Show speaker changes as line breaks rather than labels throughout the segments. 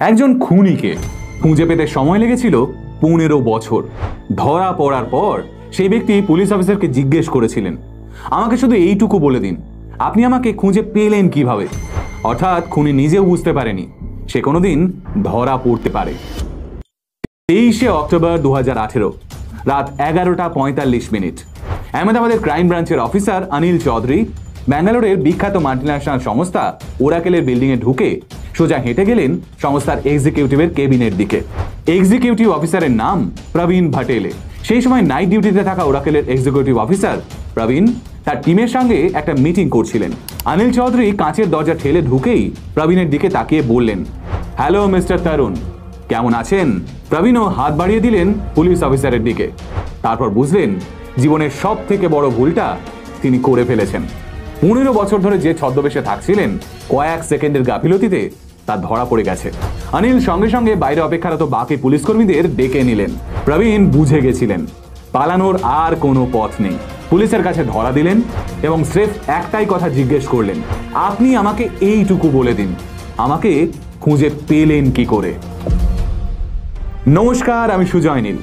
একজন খুনিকে খুঁজে পেতে সময় লেগেছিল 15 বছর। ধরা পড়ার পর সেই ব্যক্তি পুলিশ অফিসারকে জিজ্ঞেস করেছিলেন, আমাকে শুধু এইটুকু বলে দিন, আপনি আমাকে খুঁজে পেলেন কিভাবে? অর্থাৎ খুনি নিজেও বুঝতে পারেনি সে কোনোদিন ধরা পড়তে পারে। 23শে অক্টোবর 2018 রাত 11:45 আহমেদাবাদের ক্রাইম ব্রাঞ্চের অফিসার অনিল চৌধুরী ব্যাঙ্গালোরের বিখ্যাত মাল্টিন্যাশনাল সংস্থা ওরাকেলের বিল্ডিংয়ে ঢুকে সোজা হেঁটে গেলেন সংস্থার এক্সিকিউটিভের কেবিনের দিকে। এক্সিকিউটিভ অফিসারের নাম প্রবীণ ভাটেলে। সেই সময় নাইট ডিউটিতে থাকা ওরাকেলের এক্সিকিউটিভ অফিসার প্রবীণ তার টিমের সঙ্গে একটা মিটিং করছিলেন। অনিল চৌধুরী কাঁচের দরজা ঠেলে ঢুকেই প্রবীণের দিকে তাকিয়ে বললেন, হ্যালো মিস্টার তরুণ, কেমন আছেন? প্রবীণও হাত বাড়িয়ে দিলেন পুলিশ অফিসারের দিকে। তারপর বুঝলেন জীবনের সব থেকে বড় ভুলটা তিনি করে ফেলেছেন। 15 বছর ধরে যে ছদ্মবেশে থাকছিলেন, কয়েক সেকেন্ডের গাফিলতিতে তা ধরা পড়ে গেছে। অনিল সঙ্গে সঙ্গে বাইরে অপেক্ষারত বাকি পুলিশ কর্মীদের ডেকে নিলেন। প্রবীণ বুঝে গেছিলেন পালানোর আর কোনো পথ নেই। পুলিশের কাছে ধরা দিলেন এবং স্রেফ একটাই কথা জিজ্ঞেস করলেন, আপনি আমাকে এইটুকু বলে দিন, আমাকে খুঁজে পেলেন কি করে? নমস্কার, আমি সুজয় নীল।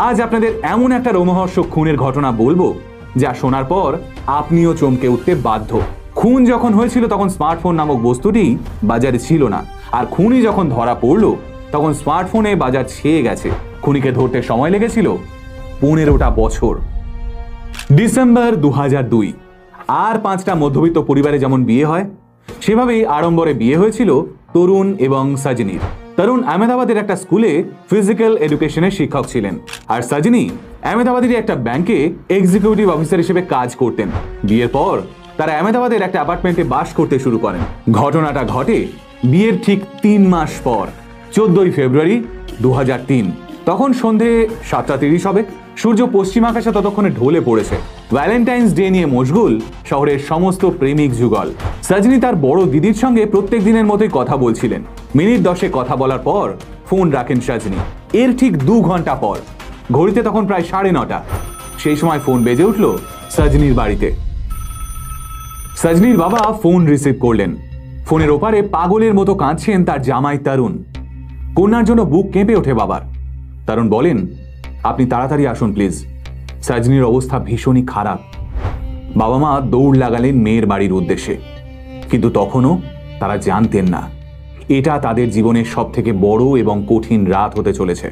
আজ আপনাদের এমন একটা রোমহর্ষক খুনের ঘটনা বলবো যা শোনার পর আপনিও চমকে উঠতে বাধ্য। খুন যখন হয়েছিল তখন স্মার্টফোন নামক বস্তুটি বাজারে ছিল না, আর খুনি যখন ধরা পড়লো তখন স্মার্টফোনে বাজার ছেয়ে গেছে। খুনিকে ধরতে সময় লেগেছিল 15টা বছর। ডিসেম্বর 2002 আর 5টা মধ্যবিত্ত পরিবারে যেমন বিয়ে হয়, সেভাবেই আড়ম্বরে বিয়ে হয়েছিল তরুণ এবং সজনীর। তরুণ আহমেদাবাদের একটা স্কুলে ফিজিক্যাল এডুকেশনের শিক্ষক ছিলেন, আর সজনী আহমেদাবাদের একটা ব্যাংকে এক্সিকিউটিভ অফিসার হিসেবে কাজ করতেন। বিয়ের পর তারা আহমেদাবাদের একটা অ্যাপার্টমেন্টে বাস করতে শুরু করেন। ঘটনাটা ঘটে বিয়ের ঠিক 3 মাস পর, 14ই ফেব্রুয়ারি 2003। তখন সন্ধে 7:30 হবে। সূর্য পশ্চিম আকাশে ততক্ষণে ঢলে পড়েছে। ভ্যালেন্টাইন্স ডে নিয়ে মশগুল শহরের সমস্ত প্রেমিক যুগল। সজনী তার বড় দিদির সঙ্গে প্রত্যেক দিনের মতোই কথা বলছিলেন। মিনিট 10 কথা বলার পর ফোন রাখেন সজনী। এর ঠিক 2 ঘন্টা পর, ঘড়িতে তখন প্রায় 9:30, সেই সময় ফোন বেজে উঠল সজনীর বাড়িতে। সজনীর বাবা ফোন রিসিভ করলেন। ফোনের ওপারে পাগলের মতো কাঁদছেন তার জামাই তরুণ। কন্যার জন্য বুক কেঁপে ওঠে বাবার। তরুণ বলেন, আপনি তাড়াতাড়ি আসুন প্লিজ, সজনীর অবস্থা ভীষণই খারাপ। বাবা মা দৌড় লাগালেন মেয়ের বাড়ির উদ্দেশ্যে, কিন্তু তখনও তারা জানতেন না এটা তাদের জীবনের সব থেকে বড় এবং কঠিন রাত হতে চলেছে।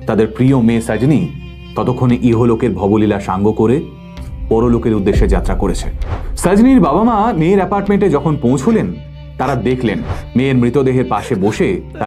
তাদের প্রিয় মেয়ে সজনী ততক্ষণে ইহলোকের ভবলীলা সাঙ্গ করে পরলোকের উদ্দেশ্যে যাত্রা করেছে। সজনীর বাবা মা মেয়ের অ্যাপার্টমেন্টে যখন পৌঁছলেন, তারা দেখলেন মেয়ের মৃতদেহের পাশে বসে